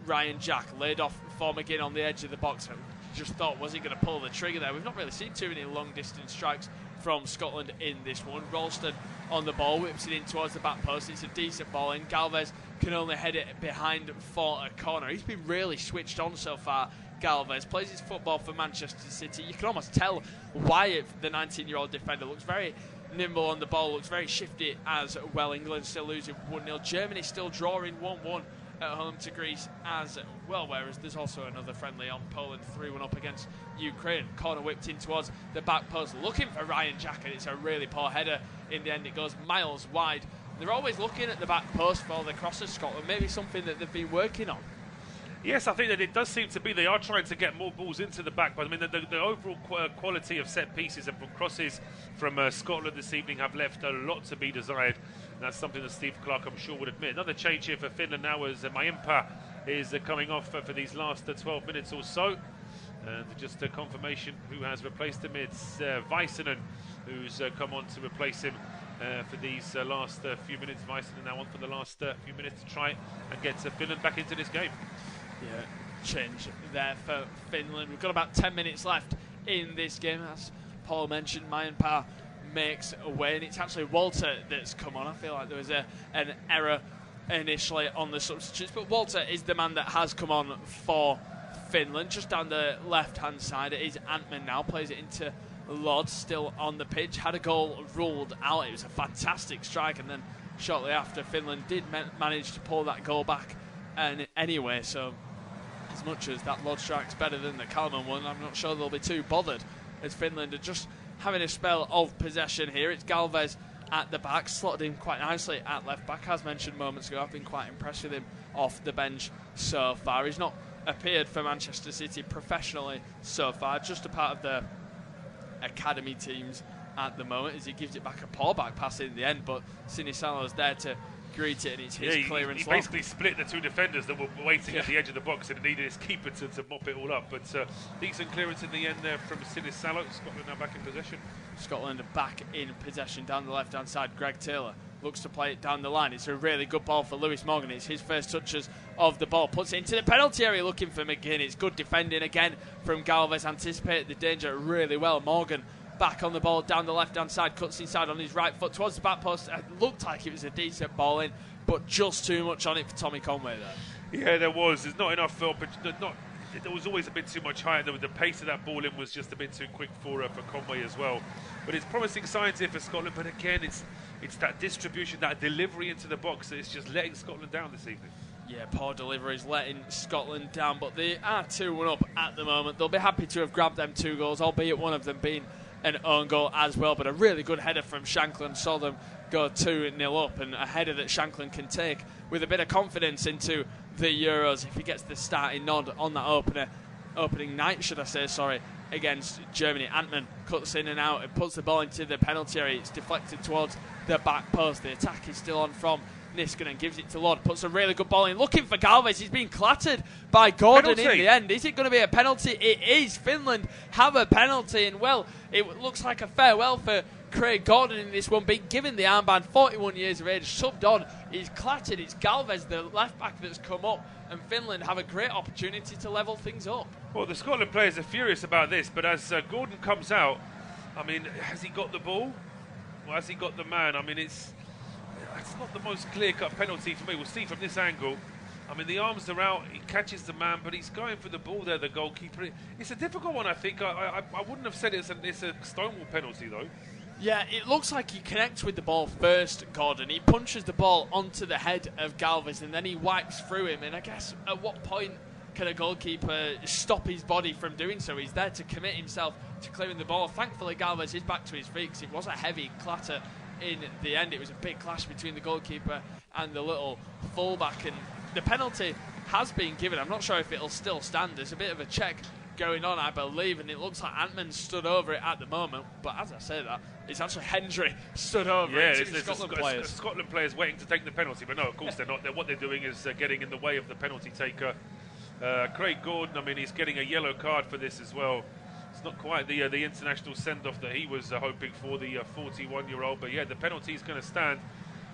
Ryan Jack. Laid off for McGinn on the edge of the box. Just thought, was he going to pull the trigger there? We've not really seen too many long-distance strikes from Scotland in this one. Ralston on the ball, whips it in towards the back post. It's a decent ball in. Galvez can only head it behind for a corner. He's been really switched on so far. Galvez plays his football for Manchester City. You can almost tell why the 19-year-old defender looks very nimble on the ball, looks very shifty as well. England still losing 1-0. Germany still drawing 1-1 at home to Greece as well, whereas there's also another friendly on Poland 3-1 up against Ukraine. Corner whipped in towards the back post, looking for Ryan Jack, and it's a really poor header. In the end, it goes miles wide. They're always looking at the back post for the crosses, Scotland. Maybe something that they've been working on. Yes, I think that it does seem to be. They are trying to get more balls into the back, but I mean the overall quality of set pieces and from crosses from Scotland this evening have left a lot to be desired. And that's something that Steve Clarke, I'm sure, would admit. Another change here for Finland now as Mayimpa is coming off for these last 12 minutes or so. And just a confirmation who has replaced him. It's Väisänen who's come on to replace him for these last few minutes. Väisänen now on for the last few minutes to try and get Finland back into this game. Yeah, change there for Finland. We've got about 10 minutes left in this game. As Paul mentioned, Mayimpa makes a way, and it's actually Walter that's come on. I feel like there was an error initially on the substitutes, but Walter is the man that has come on for Finland. Just down the left-hand side, it is Antman now, plays it into Lod, still on the pitch. Had a goal ruled out. It was a fantastic strike, and then shortly after, Finland did manage to pull that goal back and anyway, so as much as that Lod strike's better than the Kallman one, I'm not sure they'll be too bothered, as Finland are just having a spell of possession here. It's Galvez at the back, slotted in quite nicely at left back. As mentioned moments ago, I've been quite impressed with him off the bench so far. He's not appeared for Manchester City professionally so far, just a part of the academy teams at the moment, as he gives it back, a poor back pass in the end, but Sinisalo's there to greet it, and it's his clearance. He basically split the two defenders that were waiting at the edge of the box, and needed his keeper to mop it all up. But decent clearance in the end there from Sinisalo. Scotland now back in possession. Scotland back in possession down the left-hand side. Greg Taylor looks to play it down the line. It's a really good ball for Lewis Morgan. It's his first touches of the ball. Puts it into the penalty area looking for McGinn. It's good defending again from Galvez. Anticipated the danger really well. Morgan back on the ball down the left-hand side. Cuts inside on his right foot towards the back post. It looked like it was a decent ball in, but just too much on it for Tommy Conway there. Yeah, there was. There's not enough, but there was always a bit too much higher. The pace of that ball in was just a bit too quick for Conway as well. But it's promising signs here for Scotland. But again, it's that distribution, that delivery into the box that is just letting Scotland down this evening. Yeah, poor deliveries letting Scotland down. But they are 2-1 up at the moment. They'll be happy to have grabbed them 2 goals, albeit one of them being an own goal as well. But a really good header from Shankland saw them go 2-0 up, and a header that Shankland can take with a bit of confidence into the Euros if he gets the starting nod on that opening night, should I say, against Germany. Antman cuts in and out and puts the ball into the penalty area. It's deflected towards the back post. The attack is still on from Niskanen, gives it to Lod, puts a really good ball in, looking for Galvez. He's been clattered by Gordon in the end. Is it going to be a penalty? It is. Finland have a penalty, and well, it looks like a farewell for Craig Gordon in this one, being given the armband, 41 years of age, subbed on. He's clattered. It's Galvez, the left back, that's come up, and Finland have a great opportunity to level things up. Well, the Scotland players are furious about this, but as Gordon comes out, I mean, has he got the ball? Or has he got the man? I mean, it's not the most clear-cut penalty for me. We'll see from this angle. I mean, the arms are out, he catches the man, but he's going for the ball there, the goalkeeper. It's a difficult one, I think. I wouldn't have said it's a Stonewall penalty, though. Yeah, it looks like he connects with the ball first, Gordon. He punches the ball onto the head of Galvez, and then he wipes through him. And I guess at what point can a goalkeeper stop his body from doing so? He's there to commit himself to clearing the ball. Thankfully, Galvez is back to his feet, because it was a heavy clatter in the end. It was a big clash between the goalkeeper and the little fullback, and the penalty has been given. I'm not sure if it'll still stand. There's a bit of a check going on, I believe, and it looks like Antman stood over it at the moment. But as I say that, it's actually Hendry stood over it. Yeah, it's Scotland players waiting to take the penalty, but no, of course they're not. What they're doing is getting in the way of the penalty taker. Craig Gordon, I mean, he's getting a yellow card for this as well. It's not quite the international send-off that he was hoping for, the 41-year-old. But yeah, the penalty is going to stand.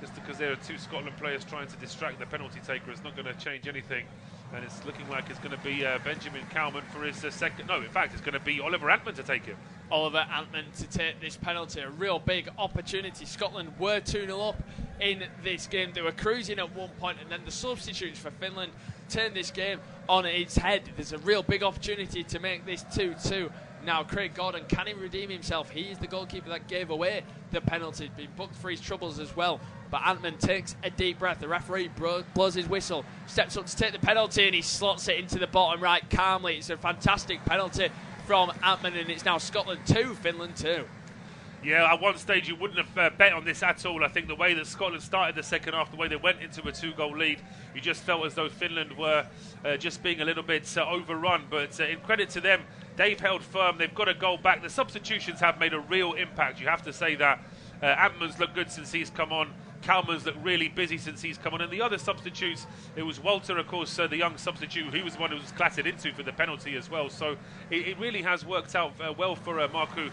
Just because there are two Scotland players trying to distract the penalty taker, it's not going to change anything. And it's looking like it's going to be Benjamin Kallman for his second. No, in fact, it's going to be Oliver Antman to take it. Oliver Antman to take this penalty. A real big opportunity. Scotland were 2-0 up in this game. They were cruising at one point, and then the substitutes for Finland turned this game on its head. There's a real big opportunity to make this 2-2. Now, Craig Gordon, can he redeem himself? He is the goalkeeper that gave away the penalty. Been booked for his troubles as well. But Antman takes a deep breath. The referee blows his whistle, steps up to take the penalty, and he slots it into the bottom right calmly. It's a fantastic penalty from Antman, and it's now Scotland 2, Finland 2. Yeah, at one stage you wouldn't have bet on this at all. I think the way that Scotland started the second half, the way they went into a 2-goal lead, you just felt as though Finland were just being a little bit overrun. But in credit to them, they've held firm. They've got a goal back. The substitutions have made a real impact. You have to say that. Antman's looked good since he's come on. Kallman's looked really busy since he's come on. And the other substitutes, it was Walter, of course, the young substitute. He was the one who was clattered into for the penalty as well. So it really has worked out well for Markku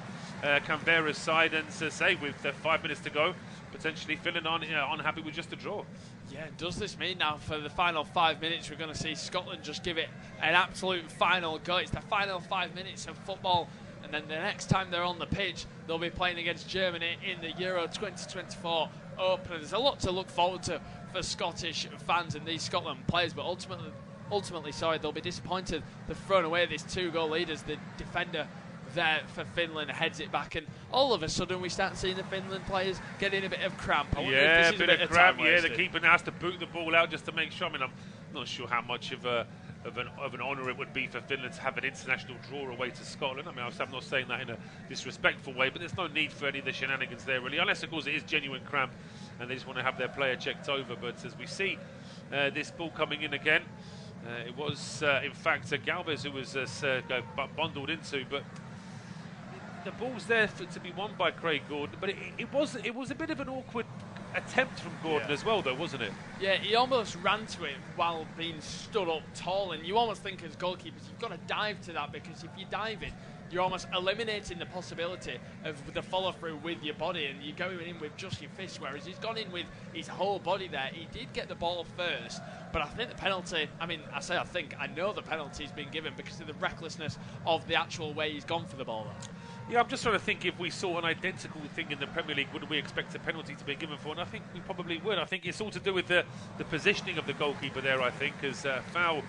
Canberra's side. And say, with 5 minutes to go, potentially Finland aren't unhappy with just a draw. Yeah, does this mean now for the final 5 minutes we're going to see Scotland just give it an absolute final go? It's the final 5 minutes of football. And then the next time they're on the pitch, they'll be playing against Germany in the Euro 2024 Open. There's a lot to look forward to for Scottish fans and these Scotland players, but ultimately, they'll be disappointed they've thrown away this 2-goal lead as the defender there for Finland heads it back, and all of a sudden we start seeing the Finland players getting a bit of cramp. Yeah, a bit of cramp. Yeah, the keeper now has to boot the ball out just to make sure. I mean, I'm not sure how much of an honour it would be for Finland to have an international draw away to Scotland. I mean, I'm not saying that in a disrespectful way, but there's no need for any of the shenanigans there, really, unless, of course, it is genuine cramp and they just want to have their player checked over. But as we see this ball coming in again, it was, in fact, Galvez who was bundled into, but the ball's there to be won by Craig Gordon, but it was a bit of an awkward attempt from Gordon as well, though, wasn't it? Yeah, he almost ran to it while being stood up tall, and you almost think as goalkeepers you've got to dive to that, because if you dive it, you're almost eliminating the possibility of the follow-through with your body, and you're going in with just your fist, whereas he's gone in with his whole body there. He did get the ball first, but I think the penalty, I know the penalty's been given because of the recklessness of the actual way he's gone for the ball there. Yeah, I'm just trying to think if we saw an identical thing in the Premier League, would we expect a penalty to be given for? And I think we probably would. I think it's all to do with the positioning of the goalkeeper there, I think, as foul.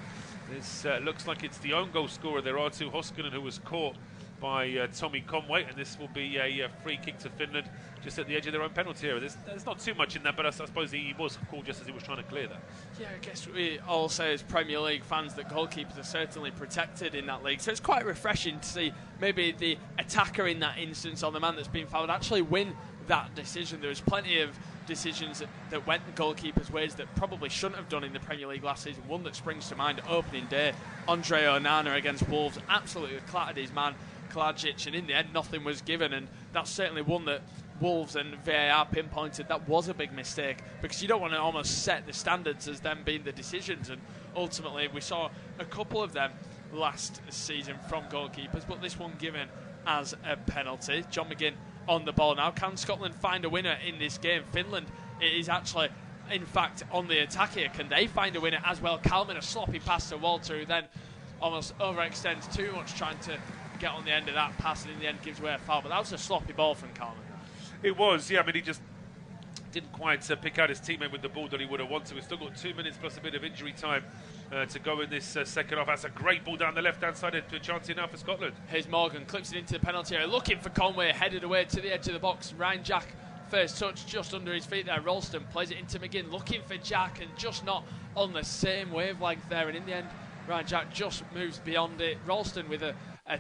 This looks like it's the own goal scorer there, Arttu Hoskonen, who was caught by Tommy Conway, and this will be a free kick to Finland just at the edge of their own penalty area. There's not too much in that, but I suppose he was called just as he was trying to clear that. Yeah, I guess we all say as Premier League fans that goalkeepers are certainly protected in that league, so it's quite refreshing to see maybe the attacker in that instance, or the man that's been fouled, actually win that decision. There was plenty of decisions that went the goalkeeper's ways that probably shouldn't have done in the Premier League last season. One that springs to mind, opening day, Andre Onana against Wolves, absolutely clattered his man Klajic, and in the end nothing was given, and that's certainly one that Wolves and VAR pinpointed that was a big mistake, because you don't want to almost set the standards as them being the decisions, and ultimately we saw a couple of them last season from goalkeepers, but this one given as a penalty. John McGinn on the ball now. Can Scotland find a winner in this game? Finland is actually in fact on the attack here. Can they find a winner as well? Kallman, a sloppy pass to Walter, who then almost overextends too much trying to get on the end of that pass, and in the end gives away a foul. But that was a sloppy ball from Kallman. It was, yeah. I mean, he just didn't quite pick out his teammate with the ball that he would have wanted. We've still got 2 minutes plus a bit of injury time to go in this second half. That's a great ball down the left-hand side to a chance here now for Scotland. Here's Morgan, clips it into the penalty area, looking for Conway, headed away to the edge of the box. Ryan Jack, first touch just under his feet there. Ralston plays it into McGinn, looking for Jack, and just not on the same wavelength there. And in the end, Ryan Jack just moves beyond it. Ralston with a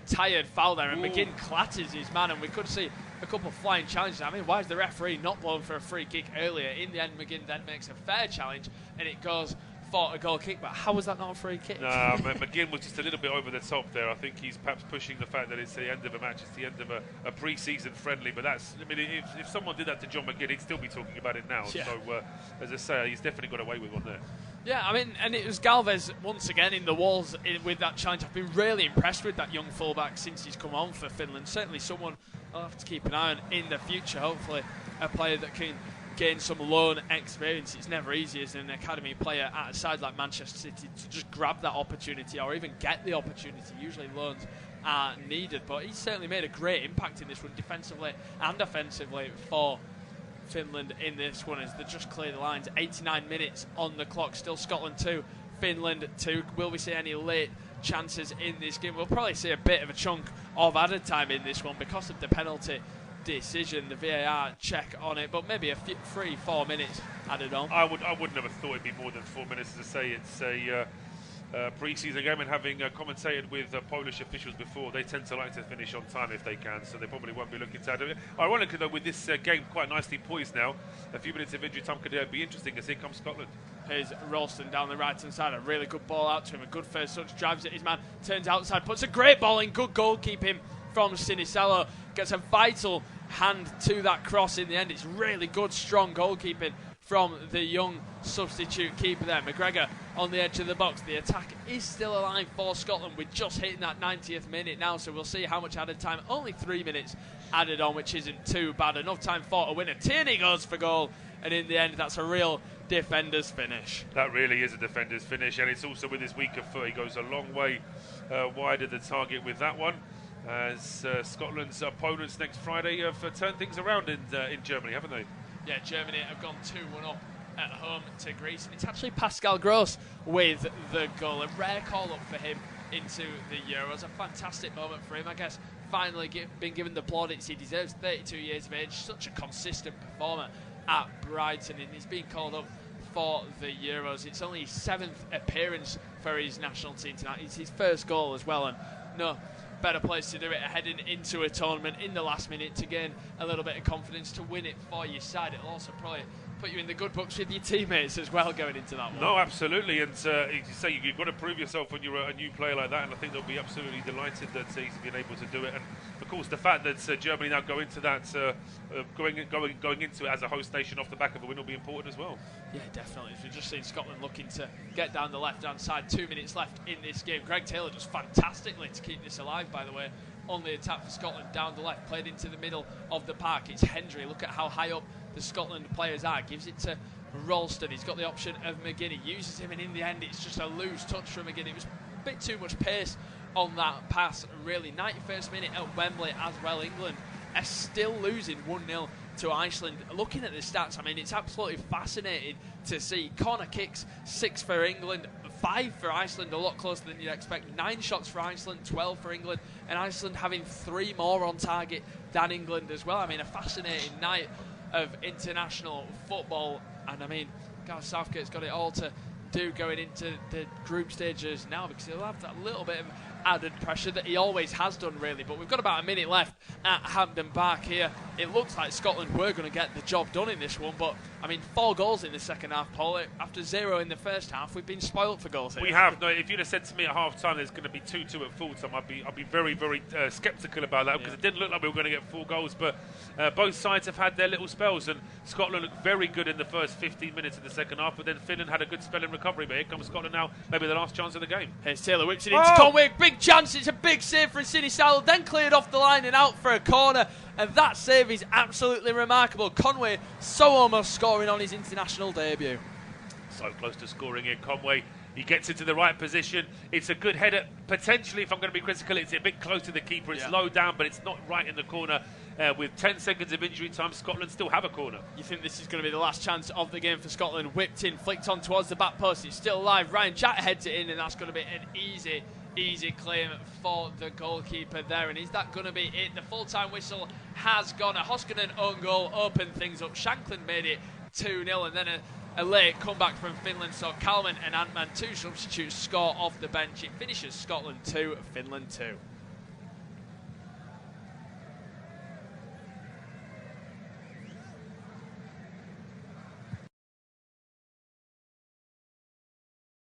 tired foul there, and McGinn clatters his man, and we could see a couple of flying challenges. I mean, why is the referee not blown for a free kick earlier? In the end, McGinn then makes a fair challenge, and it goes for a goal kick, but how was that not a free kick? No, McGinn was just a little bit over the top there. I think he's perhaps pushing the fact that it's the end of a match, it's the end of a pre-season friendly, but that's, I mean, if someone did that to John McGinn, he'd still be talking about it now. Yeah. So, as I say, he's definitely got away with one there. Yeah, I mean, and it was Galvez once again in the walls with that challenge. I've been really impressed with that young fullback since he's come on for Finland. Certainly someone I'll have to keep an eye on in the future. Hopefully a player that can gain some loan experience. It's never easy as an academy player at a side like Manchester City to just grab that opportunity or even get the opportunity. Usually loans are needed, but he's certainly made a great impact in this one, defensively and offensively for Finland in this one, as they just clear the lines. 89 minutes on the clock, still Scotland 2, Finland 2. Will we see any late chances in this game? We'll probably see a bit of a chunk of added time in this one because of the penalty decision, the VAR check on it, but maybe a 3-4 minutes added on. I wouldn't have thought it'd be more than 4 minutes. As I say, it's a pre-season game, and having commentated with Polish officials before, they tend to like to finish on time if they can, so they probably won't be looking to add it. Ironically though, with this game quite nicely poised now, a few minutes of injury time could be interesting, as here comes Scotland. Here's Ralston down the right hand side, a really good ball out to him, a good first touch, drives it, his man turns outside, puts a great ball in, good goalkeeping from Sinisalo, gets a vital hand to that cross in the end. It's really good, strong goalkeeping from the young substitute keeper there. McGregor on the edge of the box. The attack is still alive for Scotland. We're just hitting that 90th minute now, so we'll see how much added time. Only 3 minutes added on, which isn't too bad. Enough time for a winner. Tierney goes for goal, and in the end, that's a real defender's finish. That really is a defender's finish, and it's also with his weaker foot. He goes a long way wide of the target with that one. As Scotland's opponents next Friday have turned things around in Germany, haven't they? Yeah, Germany have gone 2-1 up at home to Greece, and it's actually Pascal Gross with the goal. A rare call-up for him into the Euros. A fantastic moment for him, I guess. Finally been given the plaudits he deserves. 32 years of age, such a consistent performer at Brighton, and he's been called up for the Euros. It's only his 7th appearance for his national team tonight. It's his first goal as well, and no better place to do it heading into a tournament in the last minute to gain a little bit of confidence to win it for your side. It'll also probably put you in the good books with your teammates as well going into that one. No, absolutely, and as you say, you've got to prove yourself when you're a new player like that, and I think they'll be absolutely delighted that he's been able to do it. And of course, the fact that Germany now go into that, going into it as a host nation off the back of a win will be important as well. Yeah, definitely. We've just seen Scotland looking to get down the left-hand side. 2 minutes left in this game. Greg Taylor does fantastically to keep this alive, by the way. On the attack for Scotland, down the left, played into the middle of the park. It's Hendry. Look at how high up the Scotland players are. Gives it to Ralston. He's got the option of McGinn. He uses him, and in the end, it's just a loose touch from McGinn. It was a bit too much pace on that pass, really. 91st minute at Wembley as well. England are still losing 1-0 to Iceland. Looking at the stats, I mean, it's absolutely fascinating to see. Corner kicks, 6 for England, 5 for Iceland, a lot closer than you'd expect. 9 shots for Iceland, 12 for England, and Iceland having 3 more on target than England as well. I mean, a fascinating night of international football, and I mean, Gareth Southgate's got it all to do going into the group stages now, because he'll have that little bit of added pressure that he always has done, really. But we've got about a minute left at Hampden Park here. It looks like Scotland were going to get the job done in this one, but I mean, 4 goals in the second half, Paul. After 0 in the first half, we've been spoilt for goals here. We have. No, if you'd have said to me at half time there's going to be 2-2 at full time, I'd be very, very sceptical about that, because it didn't look like we were going to get 4 goals. But both sides have had their little spells, and Scotland looked very good in the first 15 minutes of the second half, but then Finland had a good spell in recovery. But here comes Scotland now, maybe the last chance of the game. Here's Taylor, whips it into Conway. Big chance. It's a big save for Sinisalo, then cleared off the line and out for a corner. And that save is absolutely remarkable. Conway so almost scoring on his international debut. So close to scoring here, Conway. He gets into the right position. It's a good header. Potentially, if I'm going to be critical, it's a bit close to the keeper. It's low down, but it's not right in the corner. With 10 seconds of injury time, Scotland still have a corner. You think this is going to be the last chance of the game for Scotland? Whipped in, flicked on towards the back post. It's still alive. Ryan Jack heads it in, and that's going to be an easy claim for the goalkeeper there. And is that going to be it? The full-time whistle has gone. A Hoskonen own goal opened things up. Shankland made it 2-0, and then a late comeback from Finland. So Kallman and Antman, 2 substitutes, score off the bench. It finishes Scotland 2, Finland 2.